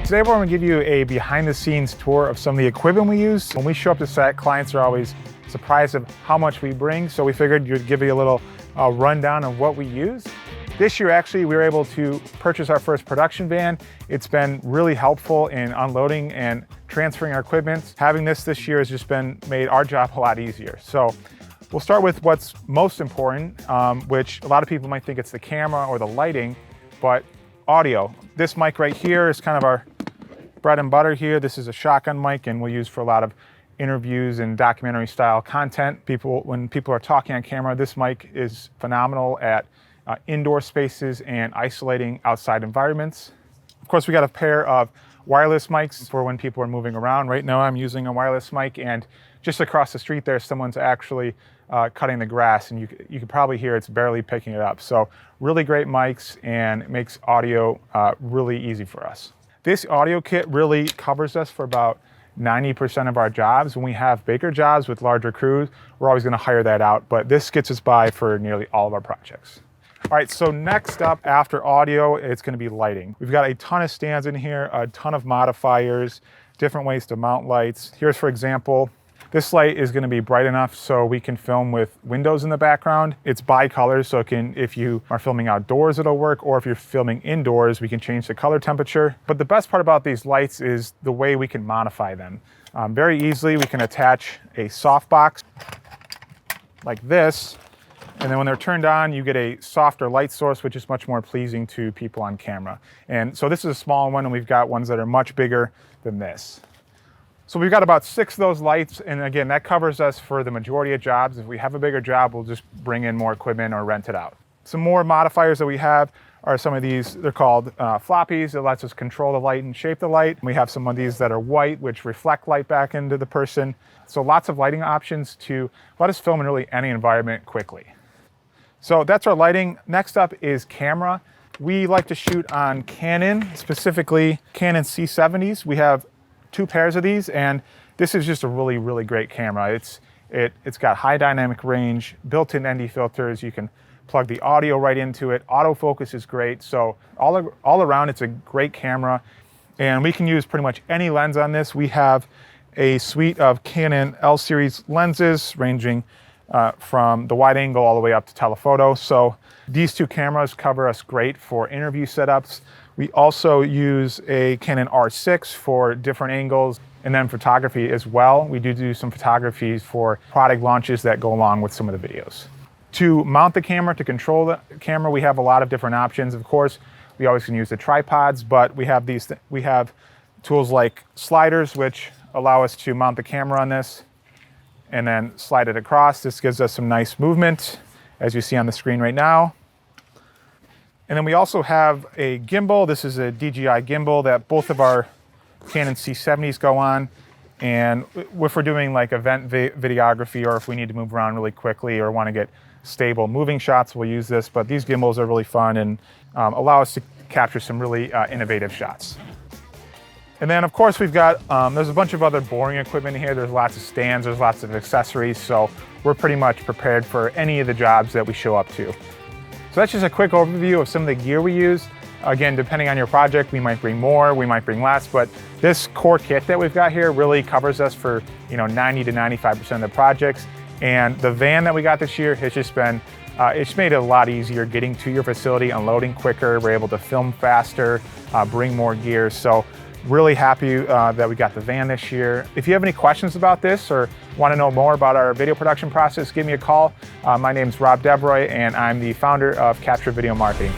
Today we're going to give you a behind the scenes tour of some of the equipment we use. When we show up to set, clients are always surprised of how much we bring, so we figured we'd give you a little rundown of what we use. This year actually we were able to purchase our first production van. It's been really helpful in unloading and transferring our equipment. Having this year has just made our job a lot easier. So we'll start with what's most important, which a lot of people might think it's the camera or the lighting, but audio. This mic right here is kind of our bread and butter here. This is a shotgun mic and we'll use for a lot of interviews and documentary style content. When people are talking on camera, this mic is phenomenal at indoor spaces and isolating outside environments. Of course, we got a pair of wireless mics for when people are moving around. Right now I'm using a wireless mic, and just across the street there, someone's actually cutting the grass, and you can probably hear it's barely picking it up. So really great mics, and it makes audio really easy for us. This audio kit really covers us for about 90% of our jobs. When we have bigger jobs with larger crews, we're always going to hire that out, but this gets us by for nearly all of our projects. All right, so next up after audio, it's going to be lighting. We've got a ton of stands in here, a ton of modifiers, different ways to mount lights. Here's, for example, this light is going to be bright enough so we can film with windows in the background. It's bicolor, so if you are filming outdoors, it'll work, or if you're filming indoors, we can change the color temperature. But the best part about these lights is the way we can modify them. Very easily, we can attach a softbox like this, and then when they're turned on, you get a softer light source, which is much more pleasing to people on camera. And so this is a small one, and we've got ones that are much bigger than this. So we've got about 6 of those lights, and again, that covers us for the majority of jobs. If we have a bigger job, we'll just bring in more equipment or rent it out. Some more modifiers that we have are some of these, they're called floppies. It lets us control the light and shape the light. We have some of these that are white, which reflect light back into the person. So lots of lighting options to let us film in really any environment quickly. So that's our lighting. Next up is camera. We like to shoot on Canon, specifically Canon C70s. We have 2 pairs of these, and this is just a really, really great camera. It's got high dynamic range, built-in ND filters. You can plug the audio right into it. Autofocus is great. So all around, it's a great camera, and we can use pretty much any lens on this. We have a suite of Canon L series lenses ranging from the wide angle all the way up to telephoto. So these 2 cameras cover us great for interview setups. We also use a Canon R6 for different angles, and then photography as well. We do some photography for product launches that go along with some of the videos. To mount the camera, to control the camera, we have a lot of different options. Of course, we always can use the tripods, but we have tools like sliders, which allow us to mount the camera on this and then slide it across. This gives us some nice movement, as you see on the screen right now. And then we also have a gimbal. This is a DJI gimbal that both of our Canon C70s go on. And if we're doing like event videography, or if we need to move around really quickly or want to get stable moving shots, we'll use this. But these gimbals are really fun and allow us to capture some really innovative shots. And then of course we've got, there's a bunch of other boring equipment here. There's lots of stands, there's lots of accessories. So we're pretty much prepared for any of the jobs that we show up to. So that's just a quick overview of some of the gear we use. Again, depending on your project, we might bring more, we might bring less, but this core kit that we've got here really covers us for 90 to 95% of the projects. And the van that we got this year has just been, it's made it a lot easier getting to your facility, unloading quicker, we're able to film faster, bring more gear. So really happy that we got the van this year. If you have any questions about this or want to know more about our video production process, give me a call. My name is Rob Devroy, and I'm the founder of Capture Video Marketing.